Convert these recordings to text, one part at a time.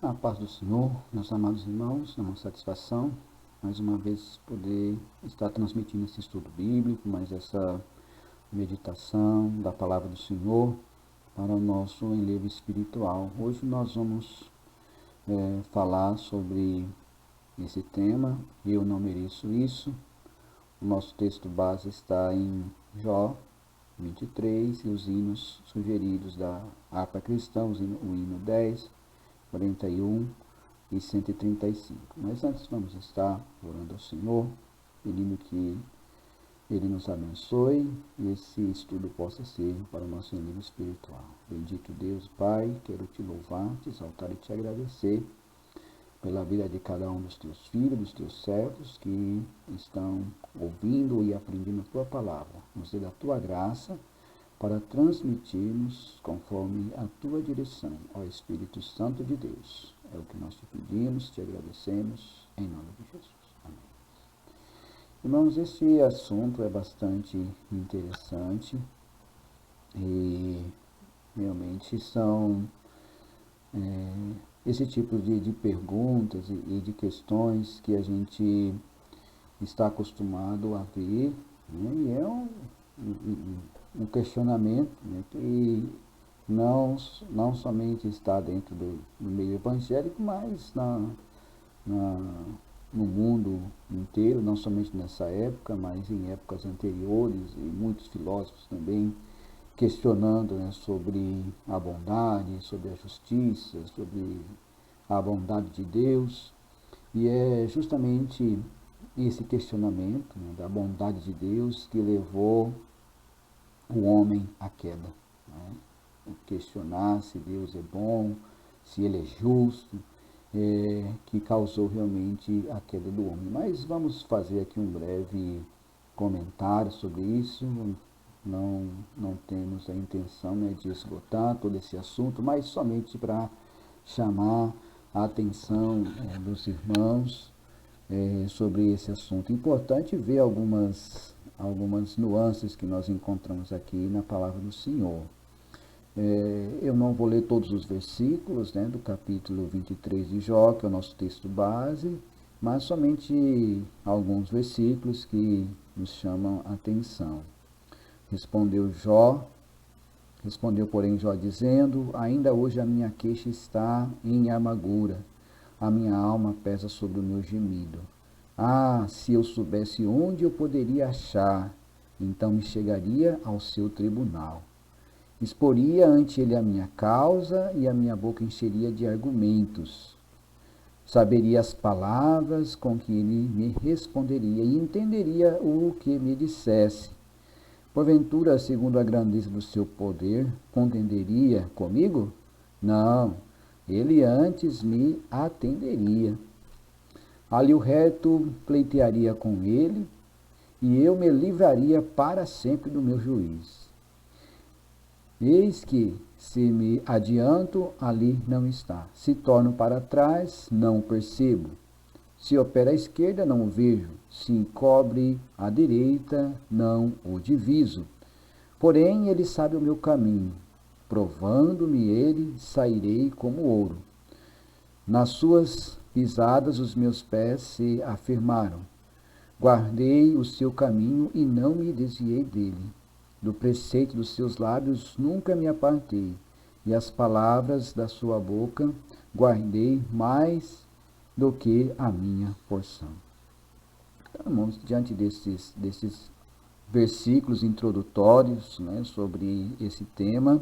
A paz do Senhor, meus amados irmãos, é uma satisfação mais uma vez poder estar transmitindo esse estudo bíblico, mais essa meditação da palavra do Senhor para o nosso enlevo espiritual. Hoje nós vamos falar sobre esse tema, Eu Não Mereço Isso. O nosso texto base está em Jó 23 e os hinos sugeridos da harpa cristã, o hino 10, 41 e 135. Mas antes vamos estar orando ao Senhor, pedindo que Ele nos abençoe e esse estudo possa ser para o nosso nível espiritual. Bendito Deus, Pai, quero te louvar, te exaltar e te agradecer pela vida de cada um dos teus filhos, dos teus servos que estão ouvindo e aprendendo a tua palavra. Nos dê da tua graça para transmitirmos conforme a tua direção, ó Espírito Santo de Deus. É o que nós te pedimos, te agradecemos, em nome de Jesus. Amém. Irmãos, esse assunto é bastante interessante e realmente são esse tipo de perguntas e de questões que a gente está acostumado a ver, né? E é um questionamento, né, que não somente está dentro do meio evangélico, mas no mundo inteiro, não somente nessa época, mas em épocas anteriores, e muitos filósofos também questionando, né, sobre a bondade, sobre a justiça, sobre a bondade de Deus. E é justamente esse questionamento, né, da bondade de Deus que levou o homem à queda, né? Questionar se Deus é bom, se Ele é justo, que causou realmente a queda do homem. Mas vamos fazer aqui um breve comentário sobre isso. Não temos a intenção, né, de esgotar todo esse assunto, mas somente para chamar a atenção dos irmãos sobre esse assunto. Importante ver algumas nuances que nós encontramos aqui na palavra do Senhor. Eu não vou ler todos os versículos, né, do capítulo 23 de Jó, que é o nosso texto base, mas somente alguns versículos que nos chamam a atenção. Respondeu, porém, Jó, dizendo: ainda hoje a minha queixa está em amargura, a minha alma pesa sobre o meu gemido. Ah, se eu soubesse onde eu poderia achar, então me chegaria ao seu tribunal. Exporia ante ele a minha causa e a minha boca encheria de argumentos. Saberia as palavras com que ele me responderia e entenderia o que me dissesse. Porventura, segundo a grandeza do seu poder, contenderia comigo? Não, ele antes me atenderia. Ali o reto pleitearia com ele, e eu me livraria para sempre do meu juiz. Eis que, se me adianto, ali não está. Se torno para trás, não o percebo. Se opera à esquerda, não o vejo. Se encobre à direita, não o diviso. Porém, ele sabe o meu caminho. Provando-me ele, sairei como ouro. Nas suas pisadas os meus pés se afirmaram. Guardei o seu caminho e não me desviei dele. Do preceito dos seus lábios nunca me apartei, e as palavras da sua boca guardei mais do que a minha porção. Então, irmãos, diante desses versículos introdutórios, né, sobre esse tema,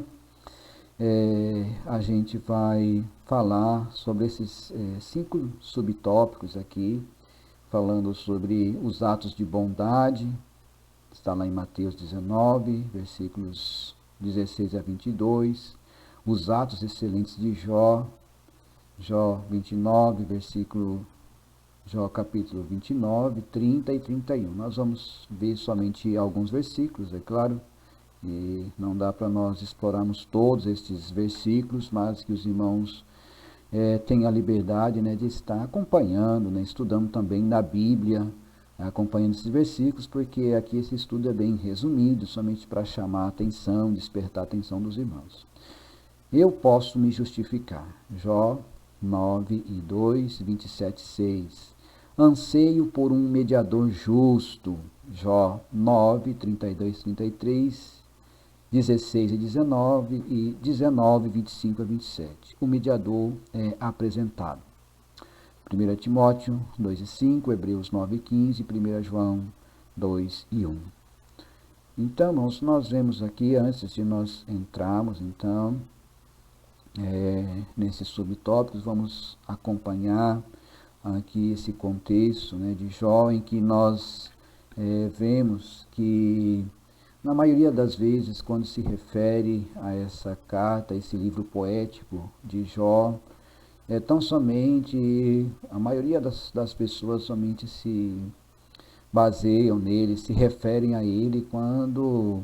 a gente vai falar sobre esses 5 subtópicos aqui, falando sobre os atos de bondade. Está lá em Mateus 19, versículos 16 a 22. Os atos excelentes de Jó, Jó 29, Jó capítulo 29, 30 e 31. Nós vamos ver somente alguns versículos, é claro, e não dá para nós explorarmos todos estes versículos, mas que os irmãos tenham a liberdade, né, de estar acompanhando, né, estudando também na Bíblia, acompanhando esses versículos, porque aqui esse estudo é bem resumido, somente para chamar a atenção, despertar a atenção dos irmãos. Eu posso me justificar. Jó 9 e 2, 27, 6. Anseio por um mediador justo. Jó 9, 32, 33, 16 e 19 e 19, 25 a 27. O mediador é apresentado. 1 Timóteo 2 e 5, Hebreus 9 e 15, 1 João 2 e 1. Então, irmãos, nós vemos aqui, antes de nós entrarmos, então, nesses subtópicos, vamos acompanhar aqui esse contexto, né, de Jó, em que nós vemos que, na maioria das vezes, quando se refere a essa carta, a esse livro poético de Jó, tão somente, a maioria das pessoas somente se baseiam nele, se referem a ele quando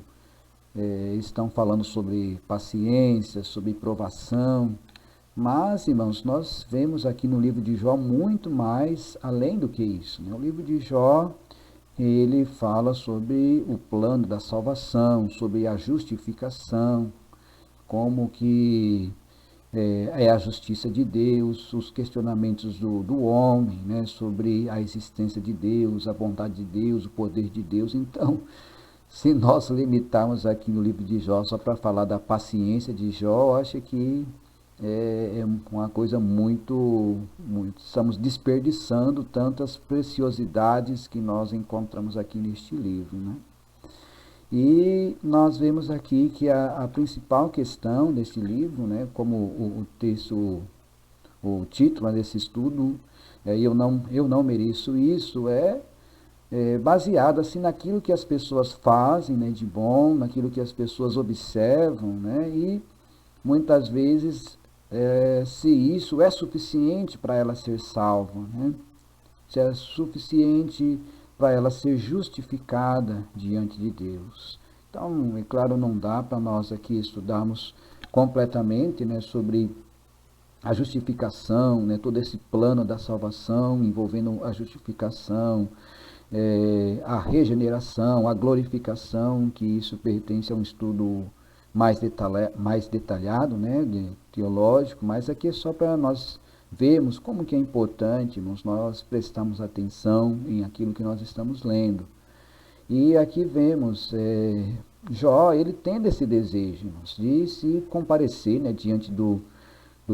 estão falando sobre paciência, sobre provação. Mas, irmãos, nós vemos aqui no livro de Jó muito mais além do que isso, né? O livro de Jó, ele fala sobre o plano da salvação, sobre a justificação, como que é a justiça de Deus, os questionamentos do homem, né, sobre a existência de Deus, a bondade de Deus, o poder de Deus. Então, se nós limitarmos aqui no livro de Jó só para falar da paciência de Jó, eu acho que é uma coisa muito, estamos desperdiçando tantas preciosidades que nós encontramos aqui neste livro, né? E nós vemos aqui que a principal questão desse livro, né, como o texto, o título desse estudo, eu não mereço isso, baseado assim naquilo que as pessoas fazem, né, de bom, naquilo que as pessoas observam, né, e muitas vezes se isso é suficiente para ela ser salva, né, se é suficiente para ela ser justificada diante de Deus. Então, é claro, não dá para nós aqui estudarmos completamente, né, sobre a justificação, né, todo esse plano da salvação envolvendo a justificação, a regeneração, a glorificação, que isso pertence a um estudo mais detalhado, né, teológico, mas aqui é só para nós vermos como que é importante, irmãos, nós prestarmos atenção em aquilo que nós estamos lendo. E aqui vemos Jó, ele tendo esse desejo, irmãos, de se comparecer, né, diante do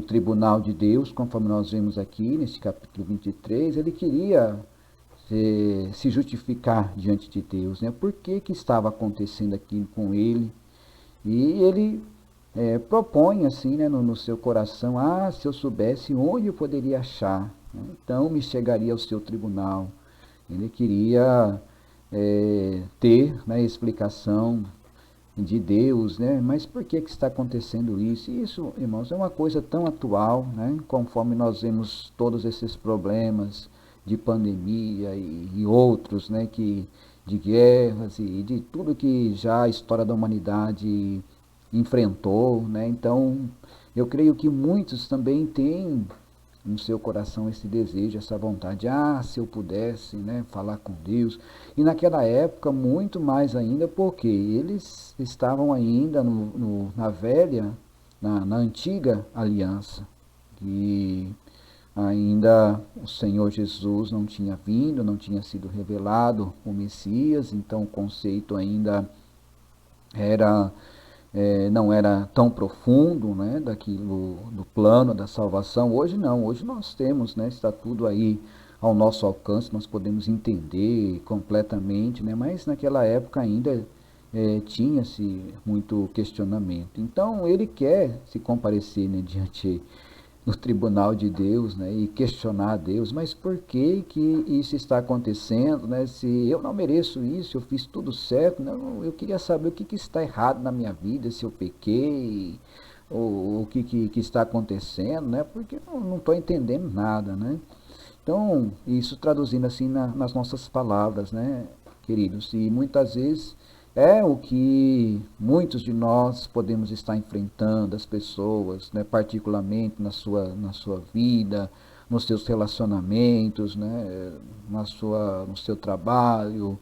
tribunal de Deus, conforme nós vemos aqui nesse capítulo 23, ele queria se justificar diante de Deus, né? Por que estava acontecendo aqui com ele? E ele propõe assim, né, no seu coração, se eu soubesse onde eu poderia achar, né, então me chegaria ao seu tribunal. Ele queria ter, né, explicação de Deus, né? Mas por que está acontecendo isso? E isso, irmãos, é uma coisa tão atual, né? Conforme nós vemos todos esses problemas de pandemia e outros, né? De guerras e de tudo que já a história da humanidade enfrentou, né? Então, eu creio que muitos também têm no seu coração esse desejo, essa vontade, se eu pudesse, né, falar com Deus. E naquela época, muito mais ainda, porque eles estavam ainda na velha, na antiga aliança, e ainda o Senhor Jesus não tinha vindo, não tinha sido revelado o Messias, então o conceito ainda não era tão profundo, né, daquilo, do plano da salvação. Hoje não, hoje nós temos, né, está tudo aí ao nosso alcance, nós podemos entender completamente, né, mas naquela época ainda tinha-se muito questionamento. Então ele quer se comparecer, né, diante no tribunal de Deus, né, e questionar a Deus, mas por que isso está acontecendo, né? Se eu não mereço isso, eu fiz tudo certo, não, eu queria saber o que está errado na minha vida, se eu pequei, ou o que está acontecendo, né? Porque eu não estou entendendo nada, né? Então, isso traduzindo assim nas nossas palavras, né, queridos, e muitas vezes é o que muitos de nós podemos estar enfrentando, as pessoas, né, particularmente na sua vida, nos seus relacionamentos, né, no seu trabalho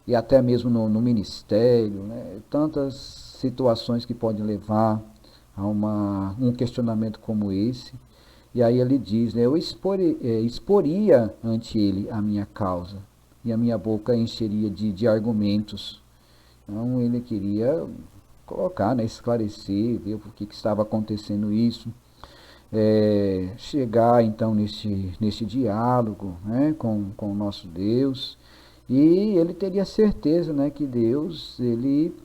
e até mesmo no ministério, né, tantas situações que podem levar a um questionamento como esse. E aí ele diz, né, eu exporia ante ele a minha causa, e a minha boca encheria de argumentos. Então ele queria colocar, né, esclarecer, ver por que estava acontecendo isso. Chegar então neste diálogo, né, com o nosso Deus, e ele teria certeza, né, que Deus ele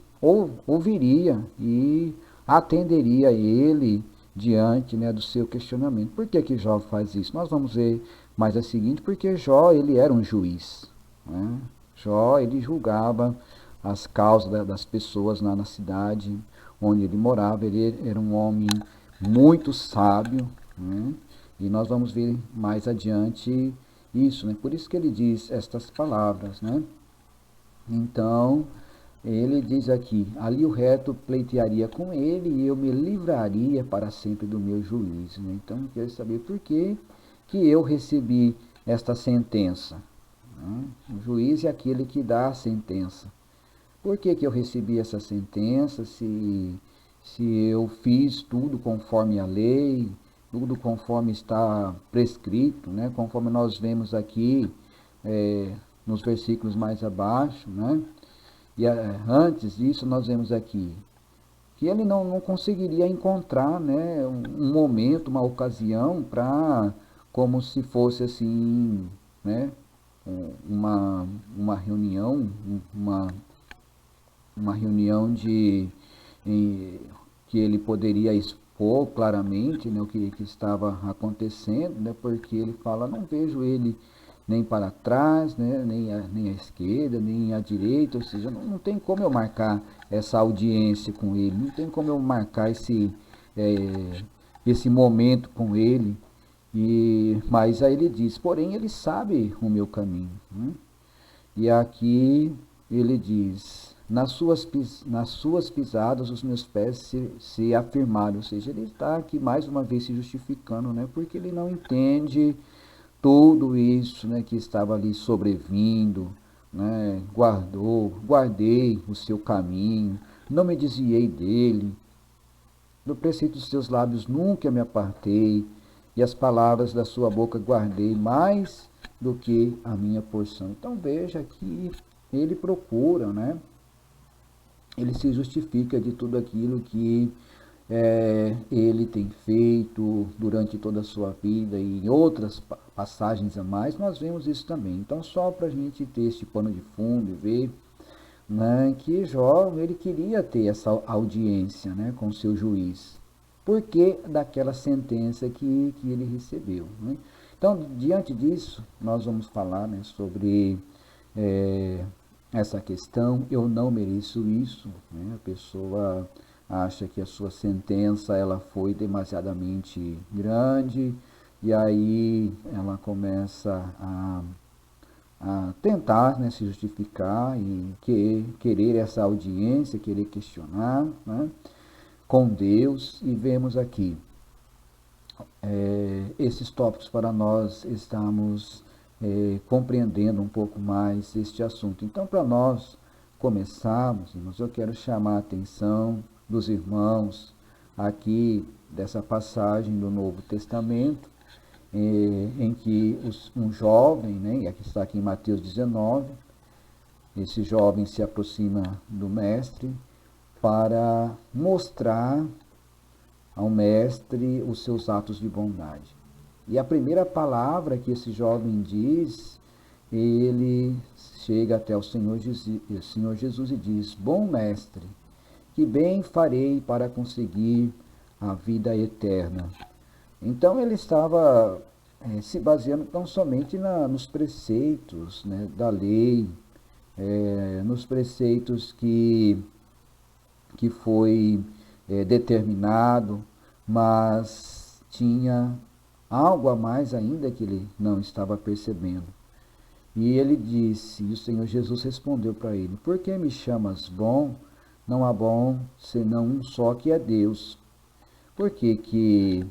ouviria e atenderia ele diante, né, do seu questionamento. Por que Jó faz isso? Nós vamos ver mais a seguinte, porque Jó ele era um juiz, né? Jó ele julgava as causas das pessoas lá na cidade onde ele morava. Ele era um homem muito sábio, né? E nós vamos ver mais adiante isso, né? Por isso que ele diz estas palavras, né? Então, ele diz aqui, ali o reto pleitearia com ele e eu me livraria para sempre do meu juízo, né? Então, eu quero saber por que eu recebi esta sentença, né? O juiz é aquele que dá a sentença. Por que eu recebi essa sentença se eu fiz tudo conforme a lei, tudo conforme está prescrito, né? Conforme nós vemos aqui nos versículos mais abaixo, né? E antes disso nós vemos aqui que ele não conseguiria encontrar, né, um momento, uma ocasião para, como se fosse assim, né, uma reunião, uma reunião que ele poderia expor claramente, né, o que estava acontecendo, né, porque ele fala, não vejo ele nem para trás, né, nem à esquerda, nem à direita, ou seja, não tem como eu marcar essa audiência com ele, não tem como eu marcar esse momento com ele, mas aí ele diz, porém ele sabe o meu caminho, né? E aqui ele diz, nas suas pisadas os meus pés se afirmaram, ou seja, ele está aqui mais uma vez se justificando, né, porque ele não entende tudo isso, né, que estava ali sobrevindo, né, guardei o seu caminho, não me desviei dele, do preceito dos seus lábios nunca me apartei, e as palavras da sua boca guardei mais do que a minha porção. Então veja que ele procura, né, ele se justifica de tudo aquilo que ele tem feito durante toda a sua vida e em outras passagens a mais, nós vemos isso também. Então, só para a gente ter esse pano de fundo e ver, né, que Jó ele queria ter essa audiência, né, com o seu juiz, porque daquela sentença que ele recebeu, né? Então, diante disso, nós vamos falar, né, sobre essa questão. Eu não mereço isso, né? A pessoa acha que a sua sentença ela foi demasiadamente grande e aí ela começa a tentar, né, se justificar e querer essa audiência, querer questionar, né, com Deus. E vemos aqui esses tópicos para nós estamos compreendendo um pouco mais este assunto. Então, para nós começarmos, irmãos, eu quero chamar a atenção dos irmãos aqui dessa passagem do Novo Testamento, em que um jovem, né, e aqui está aqui em Mateus 19, esse jovem se aproxima do mestre para mostrar ao mestre os seus atos de bondade. E a primeira palavra que esse jovem diz, ele chega até o Senhor Jesus e diz, bom mestre, que bem farei para conseguir a vida eterna. Então ele estava se baseando tão somente nos preceitos, né, da lei, nos preceitos que foi determinado, mas tinha algo a mais ainda que ele não estava percebendo. E ele disse, e o Senhor Jesus respondeu para ele, por que me chamas bom? Não há bom senão um só, que é Deus. Por que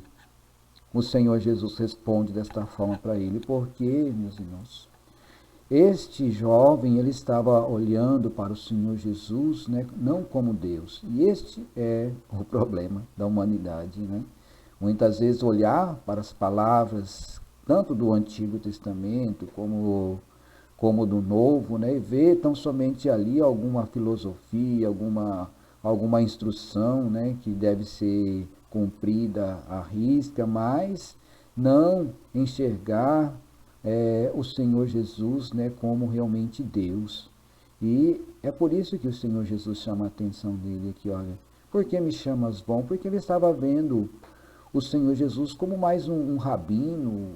o Senhor Jesus responde desta forma para ele? Porque, meus irmãos, este jovem ele estava olhando para o Senhor Jesus, né, não como Deus. E este é o problema da humanidade, né? muitas vezes olhar para as palavras, tanto do Antigo Testamento como do Novo, né, e ver tão somente ali alguma filosofia, alguma instrução, né, que deve ser cumprida à risca, mas não enxergar o Senhor Jesus, né, como realmente Deus. E é por isso que o Senhor Jesus chama a atenção dele aqui, olha, por que me chamas bom? Porque ele estava vendo o Senhor Jesus como mais um rabino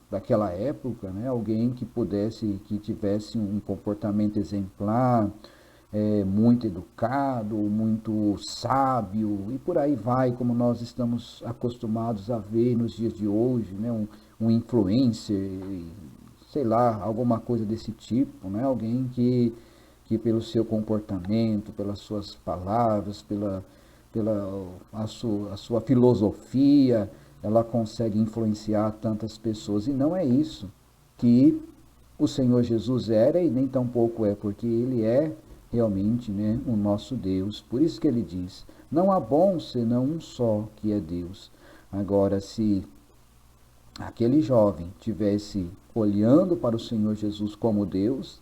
daquela época, né? Alguém que tivesse um comportamento exemplar, muito educado, muito sábio, e por aí vai, como nós estamos acostumados a ver nos dias de hoje, né? Um influencer, sei lá, alguma coisa desse tipo, né? Alguém que pelo seu comportamento, pelas suas palavras, pela a sua filosofia, ela consegue influenciar tantas pessoas. E não é isso que o Senhor Jesus era e nem tampouco é, porque ele é realmente, né, o nosso Deus. Por isso que ele diz, não há bom senão um só, que é Deus. Agora, se aquele jovem tivesse olhando para o Senhor Jesus como Deus,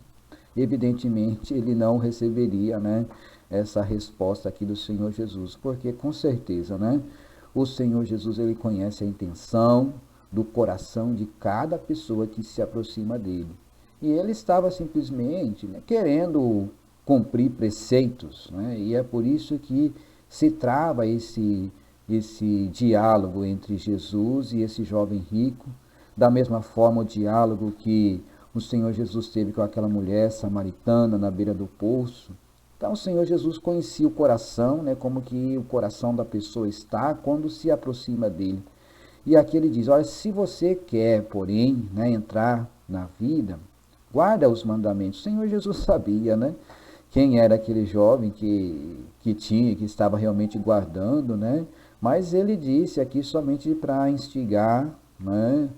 evidentemente ele não receberia, né, essa resposta aqui do Senhor Jesus, porque com certeza, né, o Senhor Jesus ele conhece a intenção do coração de cada pessoa que se aproxima dele. E ele estava simplesmente, né, querendo cumprir preceitos, né, e é por isso que se trava esse diálogo entre Jesus e esse jovem rico, da mesma forma o diálogo que o Senhor Jesus teve com aquela mulher samaritana na beira do poço. Então o Senhor Jesus conhecia o coração, né, como que o coração da pessoa está quando se aproxima dele. E aqui ele diz, olha, se você quer, porém, né, entrar na vida, guarda os mandamentos. O Senhor Jesus sabia, né, quem era aquele jovem que estava realmente guardando, né, mas ele disse aqui somente para instigar, né,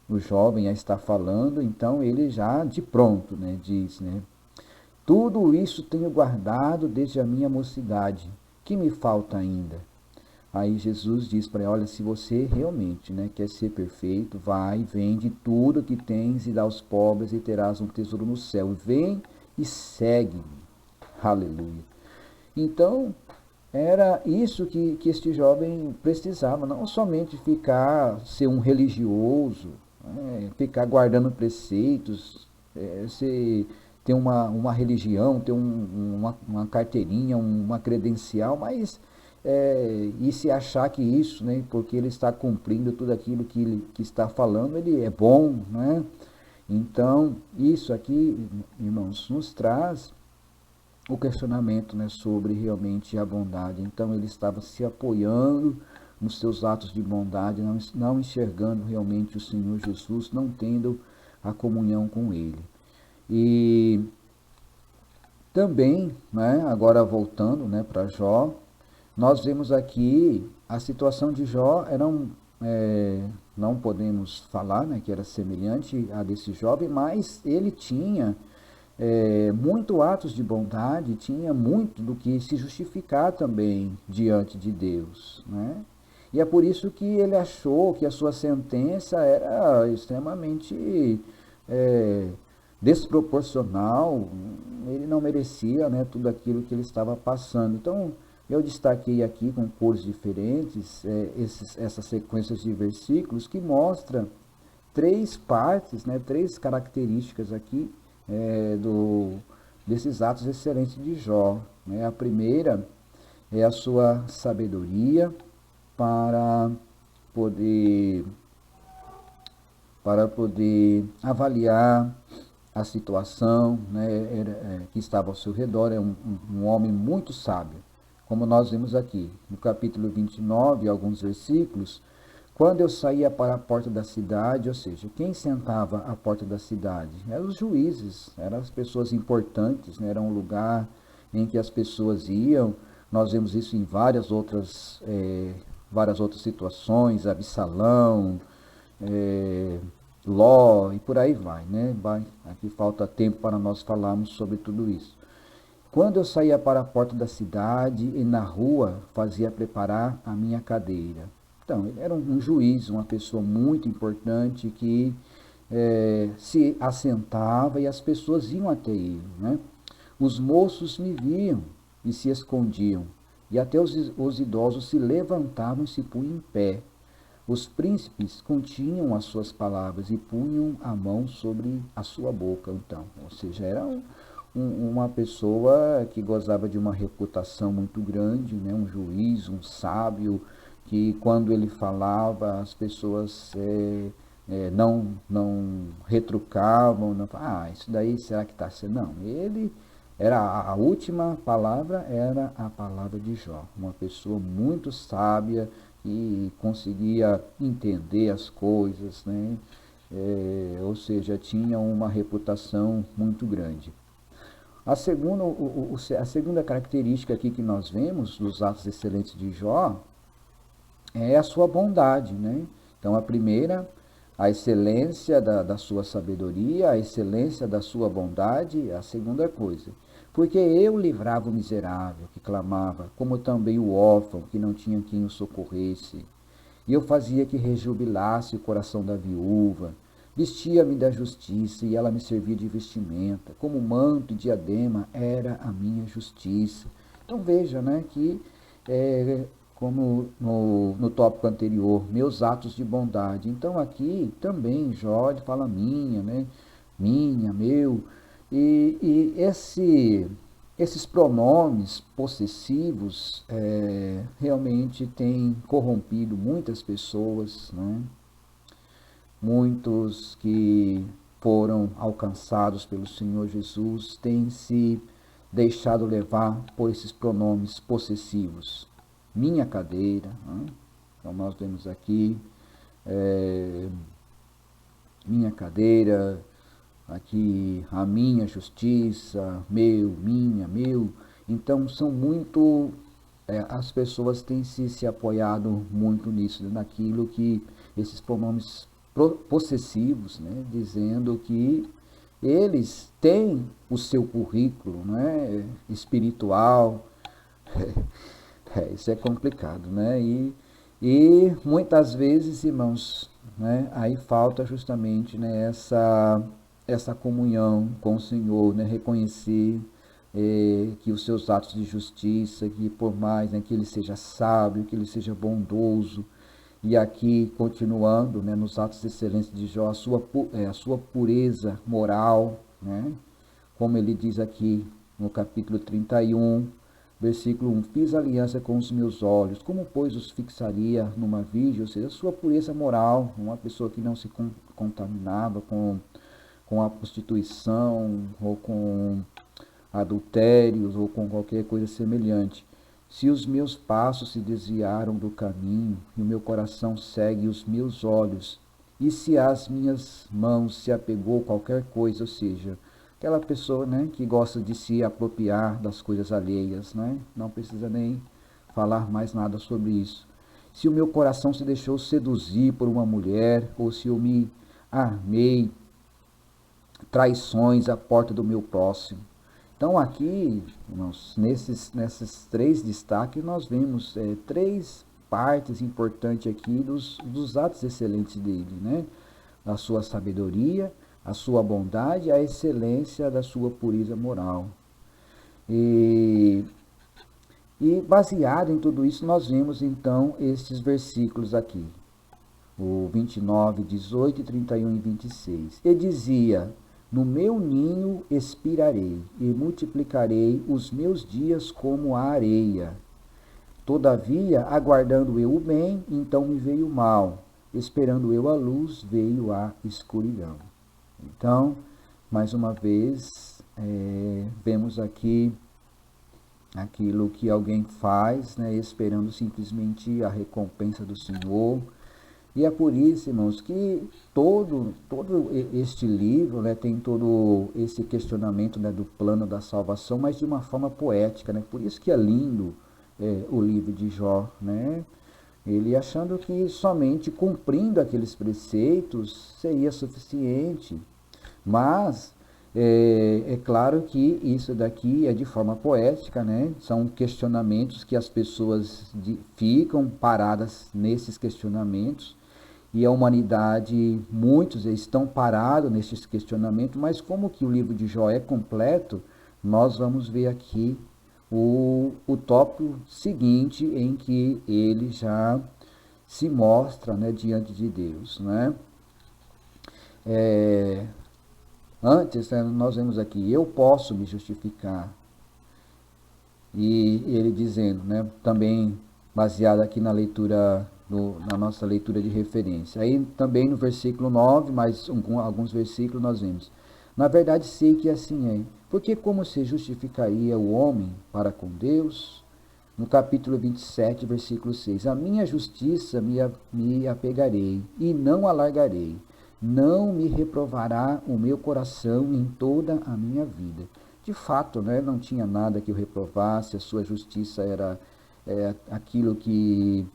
o jovem a estar falando, então ele já de pronto, né, diz, né, tudo isso tenho guardado desde a minha mocidade, que me falta ainda? Aí Jesus diz para ele, olha, se você realmente, né, quer ser perfeito, vai, vende tudo que tens e dá aos pobres e terás um tesouro no céu. Vem e segue-me. Aleluia. Então, era isso que este jovem precisava, não somente ser um religioso, né, ficar guardando preceitos, ter uma religião, ter uma carteirinha, uma credencial, mas e se achar que isso, né, porque ele está cumprindo tudo aquilo que está falando, ele é bom, né? Então, isso aqui, irmãos, nos traz o questionamento, né, sobre realmente a bondade. Então ele estava se apoiando nos seus atos de bondade, não enxergando realmente o Senhor Jesus, não tendo a comunhão com ele. E também, né, agora voltando, né, para Jó, nós vemos aqui a situação de Jó não podemos falar, né, que era semelhante a desse jovem, mas ele tinha muito atos de bondade, tinha muito do que se justificar também diante de Deus, né? E é por isso que ele achou que a sua sentença era extremamente desproporcional, ele não merecia, né, tudo aquilo que ele estava passando. Então, eu destaquei aqui com cores diferentes essas sequências de versículos que mostram três partes, né, três características aqui desses atos excelentes de Jó, né? A primeira é a sua sabedoria para poder avaliar a situação, né, que estava ao seu redor. É um homem muito sábio, como nós vimos aqui no capítulo 29, alguns versículos. Quando eu saía para a porta da cidade, ou seja, quem sentava à porta da cidade? Eram os juízes, eram as pessoas importantes, né? Era um lugar em que as pessoas iam. Nós vemos isso em várias outras situações, Absalão, Ló e por aí vai, né? Aqui falta tempo para nós falarmos sobre tudo isso. Quando eu saía para a porta da cidade e na rua fazia preparar a minha cadeira. Então, ele era um juiz, uma pessoa muito importante que se assentava e as pessoas iam até ele, né? Os moços me viam e se escondiam, e até os idosos se levantavam e se punham em pé. Os príncipes continham as suas palavras e punham a mão sobre a sua boca, então. Ou seja, era uma pessoa que gozava de uma reputação muito grande, né? Um juiz, um sábio, que quando ele falava, as pessoas não retrucavam, não falavam, isso daí será que está sendo? Não, ele era a última palavra, era a palavra de Jó, uma pessoa muito sábia e conseguia entender as coisas, né? Ou seja, tinha uma reputação muito grande. A segunda característica aqui que nós vemos dos atos excelentes de Jó é a sua bondade, né? Então, a primeira, a excelência da sua sabedoria, a excelência da sua bondade, a segunda coisa. Porque eu livrava o miserável que clamava, como também o órfão que não tinha quem o socorresse. E eu fazia que rejubilasse o coração da viúva, vestia-me da justiça e ela me servia de vestimenta, como manto e diadema era a minha justiça. Então veja, né, que como no tópico anterior, meus atos de bondade. Então aqui também Jó fala minha, né, minha, meu, e esses pronomes possessivos realmente têm corrompido muitas pessoas, né? Muitos que foram alcançados pelo Senhor Jesus têm se deixado levar por esses pronomes possessivos. Minha cadeira, né? Então nós vemos aqui, minha cadeira, aqui a minha justiça, meu, minha, meu. Então são muito, as pessoas têm se apoiado muito nisso, naquilo que esses pronomes possessivos, né, dizendo que eles têm o seu currículo, né, espiritual. Isso é complicado, né? E muitas vezes, irmãos, né, aí falta justamente, né, essa comunhão com o Senhor, né, reconhecer que os seus atos de justiça, que por mais, né, que ele seja sábio, que ele seja bondoso, e aqui continuando, né, nos atos excelentes de Jó, a sua pureza moral, né, como ele diz aqui no capítulo 31, versículo 1, fiz aliança com os meus olhos, como pois os fixaria numa virgem, ou seja, a sua pureza moral, uma pessoa que não se contaminava com a prostituição, ou com adultérios, ou com qualquer coisa semelhante. Se os meus passos se desviaram do caminho, e o meu coração segue os meus olhos, e se as minhas mãos se apegou a qualquer coisa, ou seja, aquela pessoa, né, que gosta de se apropriar das coisas alheias, né, não precisa nem falar mais nada sobre isso. Se o meu coração se deixou seduzir por uma mulher, ou se eu me armei traições à porta do meu próximo. Então aqui, irmãos, nesses três destaques, nós vemos três partes importantes aqui dos atos excelentes dele, né? A sua sabedoria, a sua bondade, a excelência da sua pureza moral. E baseado em tudo isso, nós vemos então estes versículos aqui, o 29, 18, 31 e 26. E dizia, no meu ninho expirarei, e multiplicarei os meus dias como a areia. Todavia, aguardando eu o bem, então me veio o mal. Esperando eu a luz, veio a escuridão. Então, mais uma vez, vemos aqui aquilo que alguém faz, né, esperando simplesmente a recompensa do Senhor. E é por isso, irmãos, que todo este livro, né, tem todo esse questionamento, né, do plano da salvação, mas de uma forma poética, né? Por isso que é lindo o livro de Jó, né? Ele achando que somente cumprindo aqueles preceitos seria suficiente, mas É claro que isso daqui é de forma poética, né? São questionamentos que as pessoas ficam paradas nesses questionamentos, e a humanidade, muitos estão parados nesses questionamentos, mas como que o livro de Jó é completo, nós vamos ver aqui o tópico seguinte, em que ele já se mostra, né, diante de Deus, né? Antes, né, nós vemos aqui, eu posso me justificar. E ele dizendo, né, também baseado aqui na leitura, na nossa leitura de referência. Aí também no versículo 9, mais alguns versículos nós vemos. Na verdade sei que assim é, porque como se justificaria o homem para com Deus? No capítulo 27, versículo 6, a minha justiça me apegarei e não alargarei, não me reprovará o meu coração em toda a minha vida. De fato, né, não tinha nada que o reprovasse, a sua justiça era aquilo que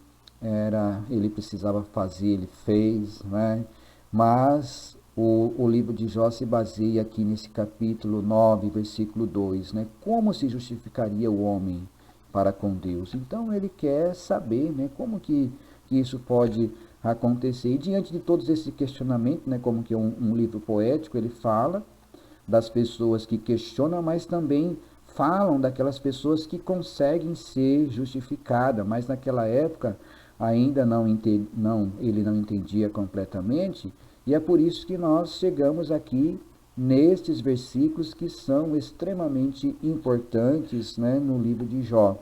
ele precisava fazer, ele fez, né? Mas o livro de Jó se baseia aqui nesse capítulo 9, versículo 2, né? Como se justificaria o homem para com Deus? Então ele quer saber, né, como que isso pode acontecer. E diante de todos esses questionamentos, né, como que um livro poético, ele fala das pessoas que questionam, mas também falam daquelas pessoas que conseguem ser justificadas, mas naquela época ainda ele não entendia completamente, e é por isso que nós chegamos aqui nestes versículos que são extremamente importantes, né, no livro de Jó.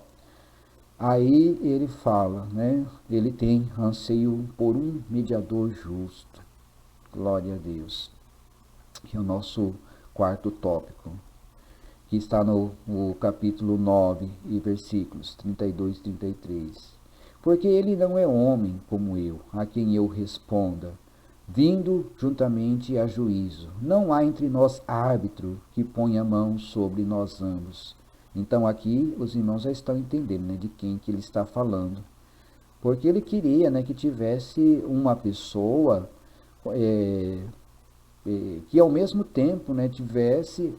Aí ele fala, né, ele tem anseio por um mediador justo. Glória a Deus. Que é o nosso quarto tópico, que está no capítulo 9 e versículos 32 e 33. Porque ele não é homem como eu, a quem eu responda, vindo juntamente a juízo. Não há entre nós árbitro que ponha a mão sobre nós ambos. Então aqui os irmãos já estão entendendo, né, de quem que ele está falando. Porque ele queria, né, que tivesse uma pessoa que ao mesmo tempo, né, tivesse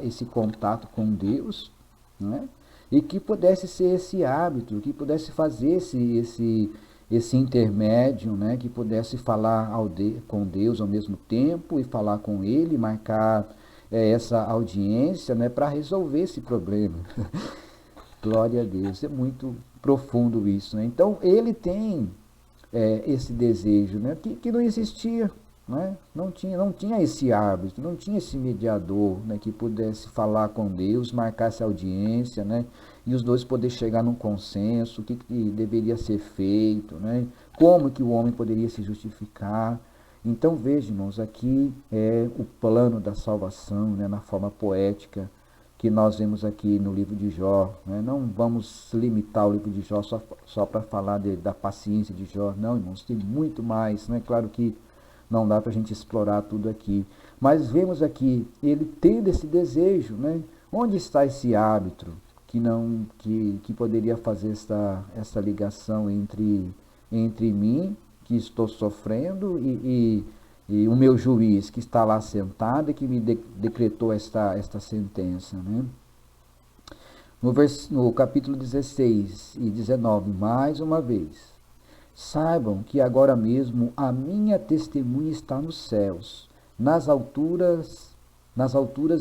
esse contato com Deus, né, e que pudesse ser esse hábito, que pudesse fazer esse intermédio, né, que pudesse falar com Deus ao mesmo tempo e falar com Ele, marcar essa audiência, né, para resolver esse problema. Glória a Deus, é muito profundo isso, né? Então ele tem esse desejo, né, que não existia, né? Não tinha esse árbitro, não tinha esse mediador, né, que pudesse falar com Deus, marcar essa audiência, né, e os dois poder chegar num consenso, o que deveria ser feito, né, como que o homem poderia se justificar. Então veja, irmãos, aqui é o plano da salvação, né, na forma poética que nós vemos aqui no livro de Jó, né? Não vamos limitar o livro de Jó só para falar da paciência de Jó, não, irmãos, tem muito mais, né? Claro que não dá para a gente explorar tudo aqui, mas vemos aqui ele tendo esse desejo, né? Onde está esse árbitro que poderia fazer essa ligação entre mim, que estou sofrendo, e o meu juiz que está lá sentado e que me decretou esta sentença, né? No capítulo 16 e 19, mais uma vez, saibam que agora mesmo a minha testemunha está nos céus, nas alturas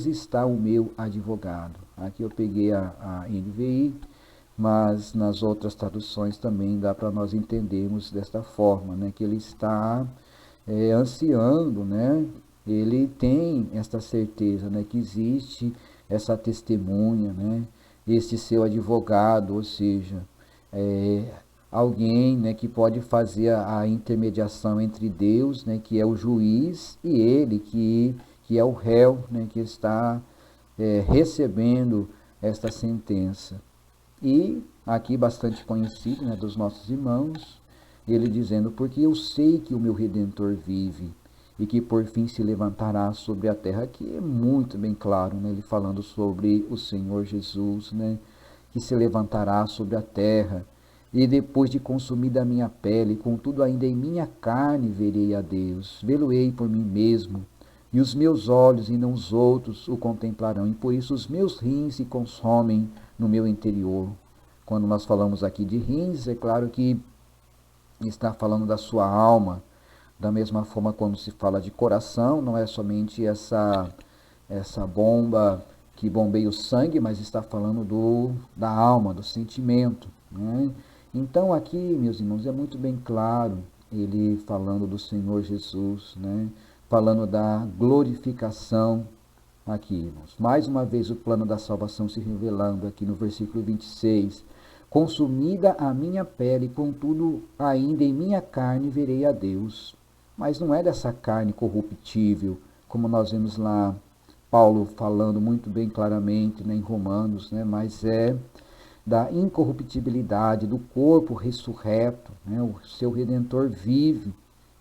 está o meu advogado. Aqui eu peguei a NVI, mas nas outras traduções também dá para nós entendermos desta forma, né, que ele está ansiando, né? Ele tem esta certeza, né, que existe essa testemunha, né? Esse seu advogado, ou seja, alguém, né, que pode fazer a intermediação entre Deus, né, que é o juiz, e ele, que é o réu, né, que está recebendo esta sentença. E aqui bastante conhecido, né, dos nossos irmãos, ele dizendo, porque eu sei que o meu Redentor vive e que por fim se levantará sobre a terra. Aqui é muito bem claro, né? Ele falando sobre o Senhor Jesus, né? Que se levantará sobre a terra, e depois de consumida a minha pele, contudo ainda em minha carne verei a Deus, vê-lo-ei por mim mesmo, e os meus olhos e não os outros o contemplarão, e por isso os meus rins se consomem no meu interior. Quando nós falamos aqui de rins, é claro que está falando da sua alma. Da mesma forma, quando se fala de coração, não é somente essa bomba que bombeia o sangue, mas está falando da alma, do sentimento, né? Então aqui, meus irmãos, é muito bem claro ele falando do Senhor Jesus, né? Falando da glorificação aqui, irmãos. Mais uma vez o plano da salvação se revelando aqui no versículo 26. Consumida a minha pele, contudo ainda em minha carne verei a Deus. Mas não é dessa carne corruptível, como nós vemos lá Paulo falando muito bem claramente, né, em Romanos, né, mas é da incorruptibilidade, do corpo ressurreto, né, o seu Redentor vive,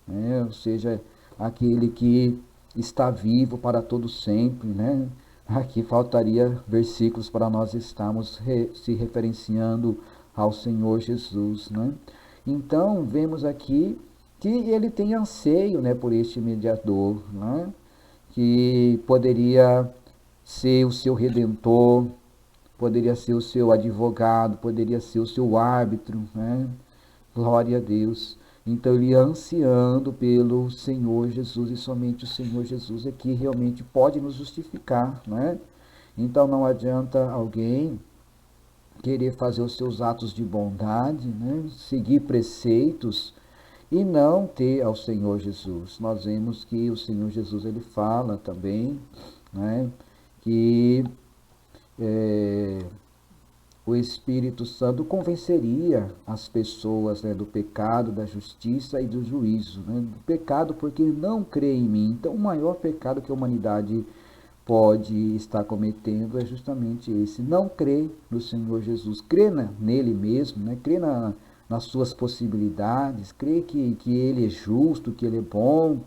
né, ou seja, aquele que está vivo para todo sempre, né? Aqui faltaria versículos para nós estarmos se referenciando ao Senhor Jesus, né? Então, vemos aqui que ele tem anseio, né, por este mediador, né? Que poderia ser o seu redentor, poderia ser o seu advogado, poderia ser o seu árbitro, né? Glória a Deus. Então ele ia ansiando pelo Senhor Jesus, e somente o Senhor Jesus é que realmente pode nos justificar, né? Então não adianta alguém querer fazer os seus atos de bondade, né? Seguir preceitos e não ter ao Senhor Jesus. Nós vemos que o Senhor Jesus ele fala também, né? Que o Espírito Santo convenceria as pessoas, né, do pecado, da justiça e do juízo, né? Do pecado porque não crê em mim. Então o maior pecado que a humanidade pode estar cometendo é justamente esse, não crer no Senhor Jesus, crer nele mesmo, né? Crer nas suas possibilidades, crer que ele é justo, que ele é bom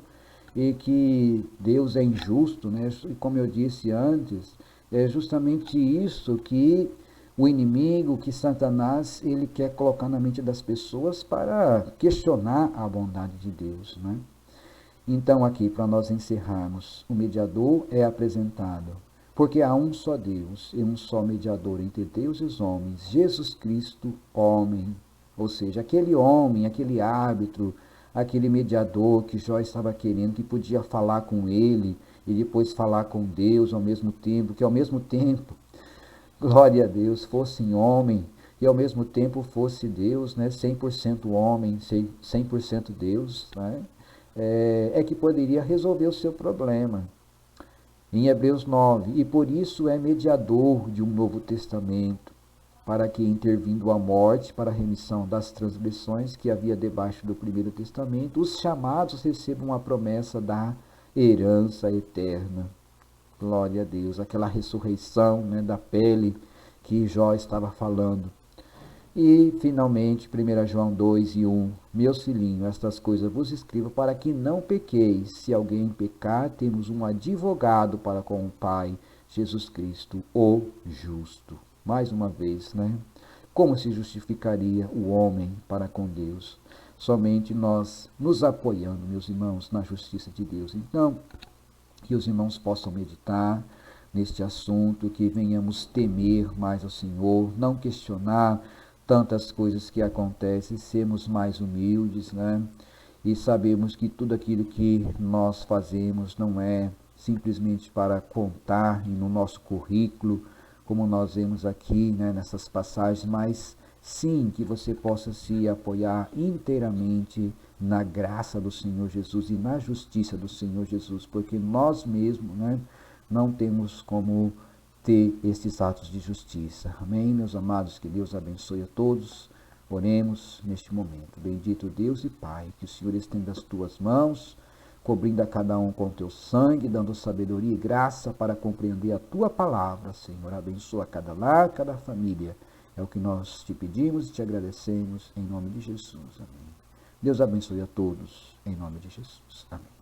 e que Deus é injusto, né? E como eu disse antes, é justamente isso que o inimigo, que Satanás, ele quer colocar na mente das pessoas para questionar a bondade de Deus, né? Então aqui, para nós encerrarmos, o mediador é apresentado, porque há um só Deus e um só mediador entre Deus e os homens, Jesus Cristo, homem. Ou seja, aquele homem, aquele árbitro, aquele mediador que Jó estava querendo, que podia falar com ele e depois falar com Deus ao mesmo tempo, que ao mesmo tempo, glória a Deus, fosse homem e ao mesmo tempo fosse Deus, né? 100% homem, 100% Deus, né? É que poderia resolver o seu problema. Em Hebreus 9, e por isso é mediador de um novo testamento, para que, intervindo a morte para a remissão das transgressões que havia debaixo do primeiro testamento, os chamados recebam a promessa da herança eterna. Glória a Deus, aquela ressurreição, né, da pele que Jó estava falando. E, finalmente, 1 João 2:1, meus filhinhos, estas coisas vos escrevo para que não pequeis. Se alguém pecar, temos um advogado para com o Pai, Jesus Cristo, o justo. Mais uma vez, né? Como se justificaria o homem para com Deus? Somente nós nos apoiando, meus irmãos, na justiça de Deus. Então, que os irmãos possam meditar neste assunto, que venhamos temer mais ao Senhor, não questionar tantas coisas que acontecem, sermos mais humildes, né? E sabemos que tudo aquilo que nós fazemos não é simplesmente para contar no nosso currículo, como nós vemos aqui, né, nessas passagens, mas sim que você possa se apoiar inteiramente na graça do Senhor Jesus e na justiça do Senhor Jesus, porque nós mesmos, né, não temos como ter esses atos de justiça. Amém, meus amados? Que Deus abençoe a todos. Oremos neste momento. Bendito Deus e Pai, que o Senhor estenda as tuas mãos, cobrindo a cada um com teu sangue, dando sabedoria e graça para compreender a tua palavra, Senhor. Abençoa cada lar, cada família. É o que nós te pedimos e te agradecemos em nome de Jesus. Amém. Deus abençoe a todos em nome de Jesus. Amém.